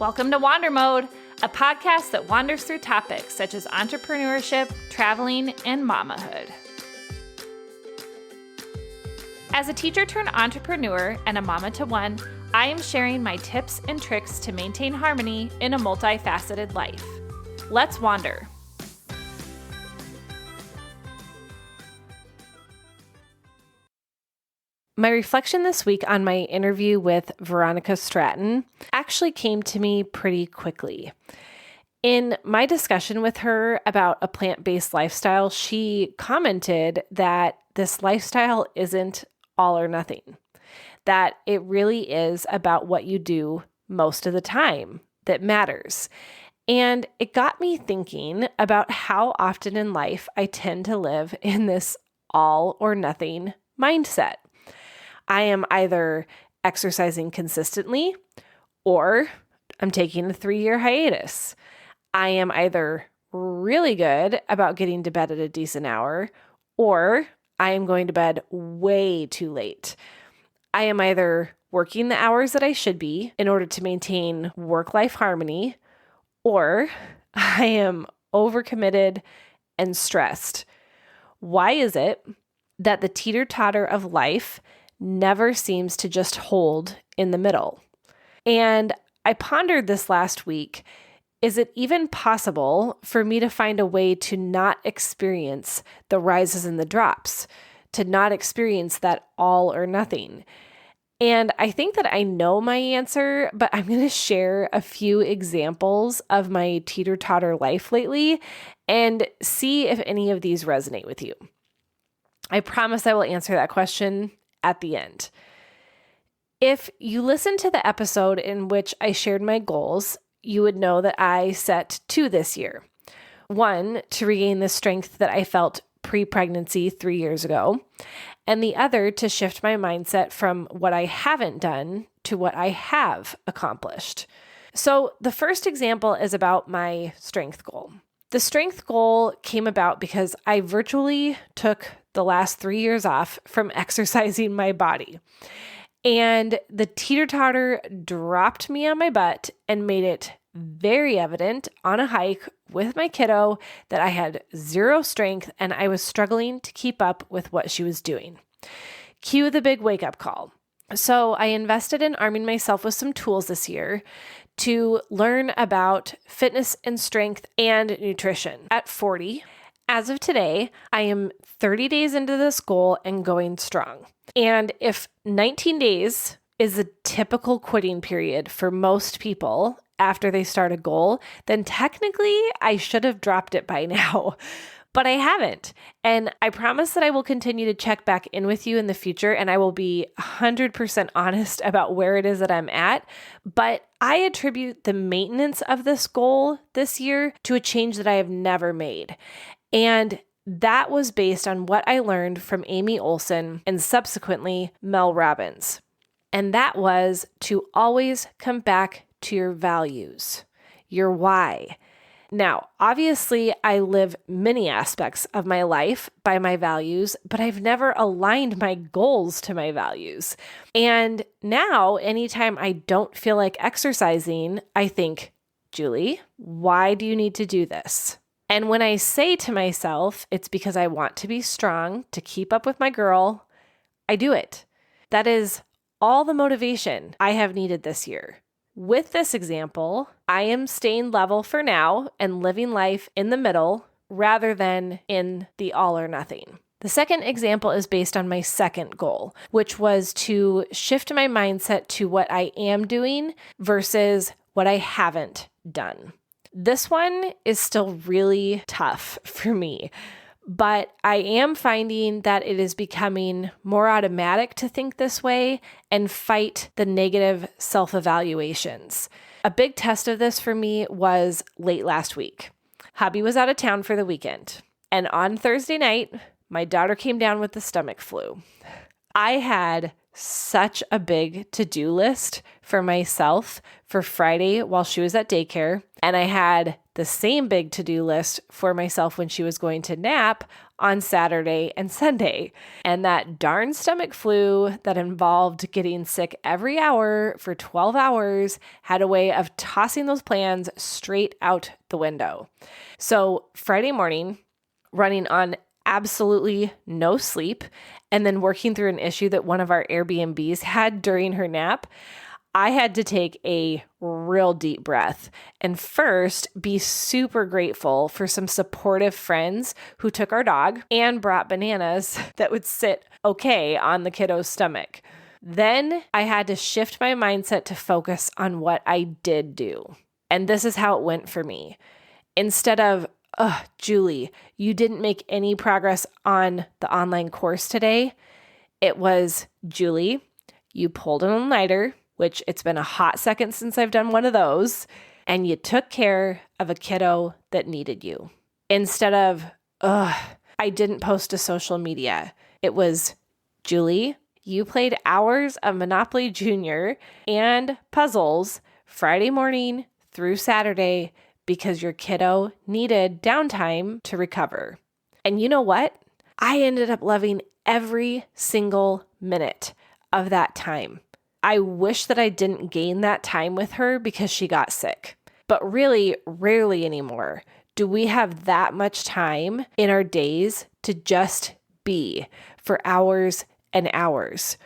Welcome to Wander Mode, a podcast that wanders through topics such as entrepreneurship, traveling, and mamahood. As a teacher turned entrepreneur and a mama to one, I am sharing my tips and tricks to maintain harmony in a multifaceted life. Let's wander. My reflection this week on my interview with Veronica Stratton actually came to me pretty quickly. In my discussion with her about a plant-based lifestyle, she commented that this lifestyle isn't all or nothing, that it really is about what you do most of the time that matters. And it got me thinking about how often in life I tend to live in this all or nothing mindset. I am either exercising consistently or I'm taking a 3-year hiatus. I am either really good about getting to bed at a decent hour or I am going to bed way too late. I am either working the hours that I should be in order to maintain work-life harmony or I am overcommitted and stressed. Why is it that the teeter-totter of life never seems to just hold in the middle? And I pondered this last week. Is it even possible for me to find a way to not experience the rises and the drops, to not experience that all or nothing? And I think that I know my answer, but I'm going to share a few examples of my teeter-totter life lately and see if any of these resonate with you. I promise I will answer that question at the end. If you listened to the episode in which I shared my goals, you would know that I set 2 this year. 1, to regain the strength that I felt pre-pregnancy 3 years ago, and the other to shift my mindset from what I haven't done to what I have accomplished. So the first example is about my strength goal. The strength goal came about because I virtually took the last 3 years off from exercising my body. And the teeter-totter dropped me on my butt and made it very evident on a hike with my kiddo that I had zero strength and I was struggling to keep up with what she was doing. Cue the big wake-up call. So I invested in arming myself with some tools this year to learn about fitness and strength and nutrition. At 40, as of today, I am 30 days into this goal and going strong. And if 19 days is a typical quitting period for most people after they start a goal, then technically I should have dropped it by now. But I haven't. And I promise that I will continue to check back in with you in the future and I will be 100% honest about where it is that I'm at. But I attribute the maintenance of this goal this year to a change that I have never made. And that was based on what I learned from Amy Olson and subsequently Mel Robbins. And that was to always come back to your values, your why. Now, obviously, I live many aspects of my life by my values, but I've never aligned my goals to my values. And now, anytime I don't feel like exercising, I think, Julie, why do you need to do this? And when I say to myself, it's because I want to be strong to keep up with my girl, I do it. That is all the motivation I have needed this year. With this example, I am staying level for now and living life in the middle rather than in the all or nothing. The second example is based on my second goal, which was to shift my mindset to what I am doing versus what I haven't done. This one is still really tough for me, but I am finding that it is becoming more automatic to think this way and fight the negative self-evaluations. A big test of this for me was late last week. Hubby was out of town for the weekend, and on Thursday night, my daughter came down with the stomach flu. I had such a big to-do list for myself for Friday while she was at daycare. And I had the same big to-do list for myself when she was going to nap on Saturday and Sunday. And that darn stomach flu that involved getting sick every hour for 12 hours had a way of tossing those plans straight out the window. So Friday morning, running on absolutely no sleep, and then working through an issue that one of our Airbnbs had during her nap, I had to take a real deep breath and first be super grateful for some supportive friends who took our dog and brought bananas that would sit okay on the kiddo's stomach. Then I had to shift my mindset to focus on what I did do. And this is how it went for me. Instead of, Julie, you didn't make any progress on the online course today, it was, Julie, you pulled an all-nighter, which it's been a hot second since I've done one of those, and you took care of a kiddo that needed you. Instead of, I didn't post to social media, it was, Julie, you played hours of Monopoly Junior and puzzles Friday morning through Saturday because your kiddo needed downtime to recover. And you know what? I ended up loving every single minute of that time. I wish that I didn't gain that time with her because she got sick. But really, rarely anymore do we have that much time in our days to just be for hours and hours.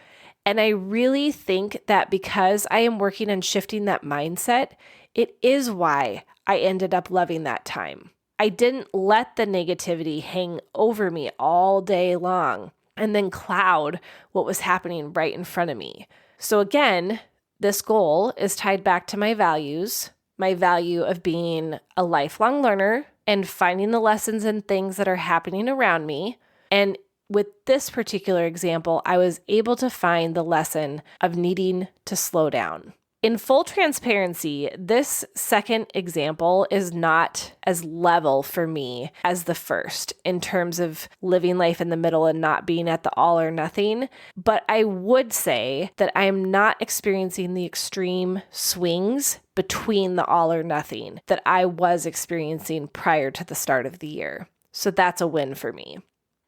And I really think that because I am working on shifting that mindset, it is why I ended up loving that time. I didn't let the negativity hang over me all day long and then cloud what was happening right in front of me. So again, this goal is tied back to my values, my value of being a lifelong learner and finding the lessons and things that are happening around me. And with this particular example, I was able to find the lesson of needing to slow down. In full transparency, this second example is not as level for me as the first in terms of living life in the middle and not being at the all or nothing. But I would say that I am not experiencing the extreme swings between the all or nothing that I was experiencing prior to the start of the year. So that's a win for me.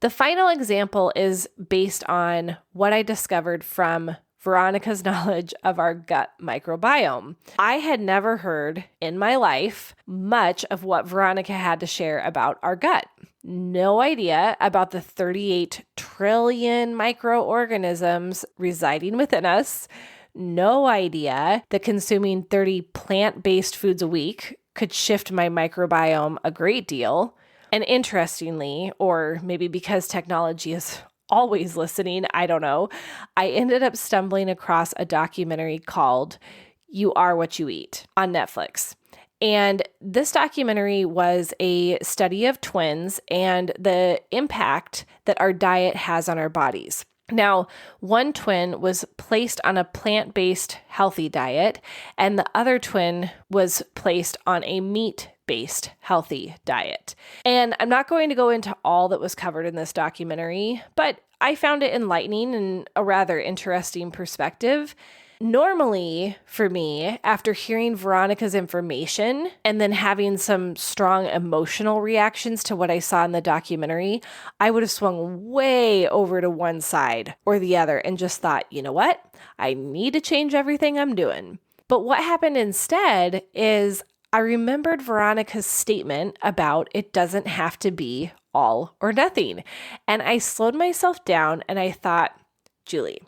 The final example is based on what I discovered from Veronica's knowledge of our gut microbiome. I had never heard in my life much of what Veronica had to share about our gut. No idea about the 38 trillion microorganisms residing within us. No idea that consuming 30 plant-based foods a week could shift my microbiome a great deal. And interestingly, or maybe because technology is always listening, I don't know, I ended up stumbling across a documentary called You Are What You Eat on Netflix. And this documentary was a study of twins and the impact that our diet has on our bodies. Now, one twin was placed on a plant-based healthy diet, and the other twin was placed on a meat-based healthy diet. And I'm not going to go into all that was covered in this documentary, but I found it enlightening and a rather interesting perspective. Normally, for me, after hearing Veronica's information and then having some strong emotional reactions to what I saw in the documentary, I would have swung way over to one side or the other and just thought, you know what? I need to change everything I'm doing. But what happened instead is I remembered Veronica's statement about it doesn't have to be all or nothing. And I slowed myself down and I thought, Julie,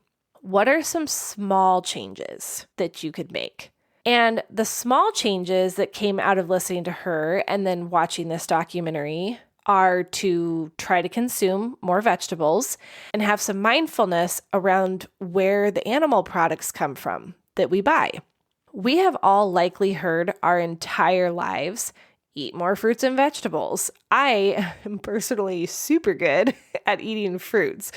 what are some small changes that you could make? And the small changes that came out of listening to her and then watching this documentary are to try to consume more vegetables and have some mindfulness around where the animal products come from that we buy. We have all likely heard our entire lives, eat more fruits and vegetables. I am personally super good at eating fruits,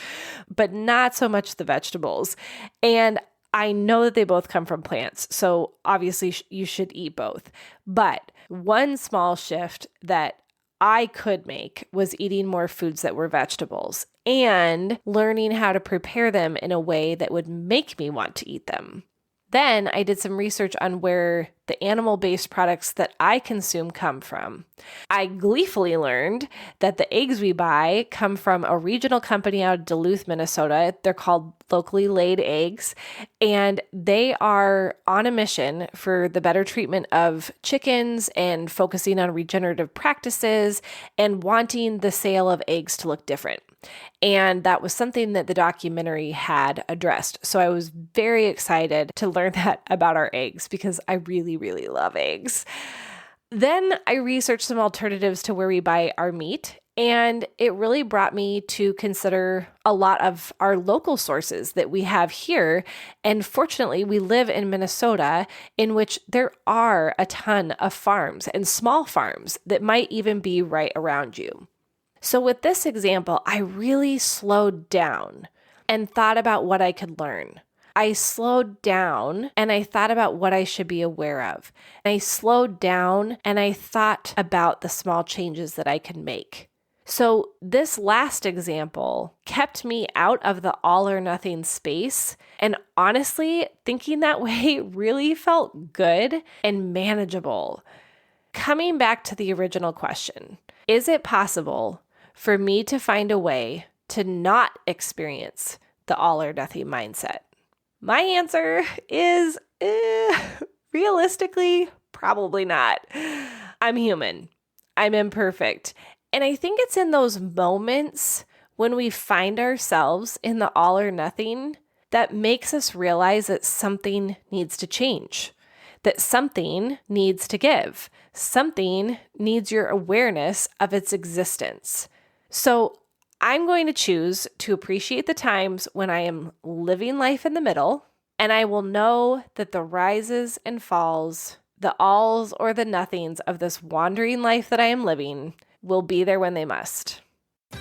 but not so much the vegetables. And I know that they both come from plants, so obviously you should eat both. But one small shift that I could make was eating more foods that were vegetables and learning how to prepare them in a way that would make me want to eat them. Then I did some research on where the animal-based products that I consume come from. I gleefully learned that the eggs we buy come from a regional company out of Duluth, Minnesota. They're called Locally Laid Eggs, and they are on a mission for the better treatment of chickens and focusing on regenerative practices and wanting the sale of eggs to look different. And that was something that the documentary had addressed. So I was very excited to learn that about our eggs because I really, really love eggs. Then I researched some alternatives to where we buy our meat, and it really brought me to consider a lot of our local sources that we have here. And fortunately, we live in Minnesota, in which there are a ton of farms and small farms that might even be right around you. So with this example, I really slowed down and thought about what I could learn. I slowed down and I thought about what I should be aware of. I slowed down and I thought about the small changes that I can make. So this last example kept me out of the all or nothing space. And honestly, thinking that way really felt good and manageable. Coming back to the original question, is it possible for me to find a way to not experience the all or nothing mindset? My answer is realistically, probably not. I'm human. I'm imperfect. And I think it's in those moments when we find ourselves in the all or nothing that makes us realize that something needs to change, that something needs to give, something needs your awareness of its existence. So I'm going to choose to appreciate the times when I am living life in the middle, and I will know that the rises and falls, the alls or the nothings of this wandering life that I am living will be there when they must.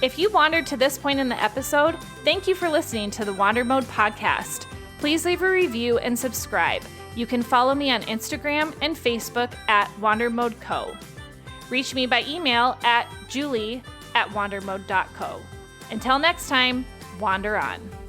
If you wandered to this point in the episode, thank you for listening to the Wander Mode podcast. Please leave a review and subscribe. You can follow me on Instagram and Facebook at WanderModeCo. Reach me by email at julie@wandermode.co. Until next time, wander on.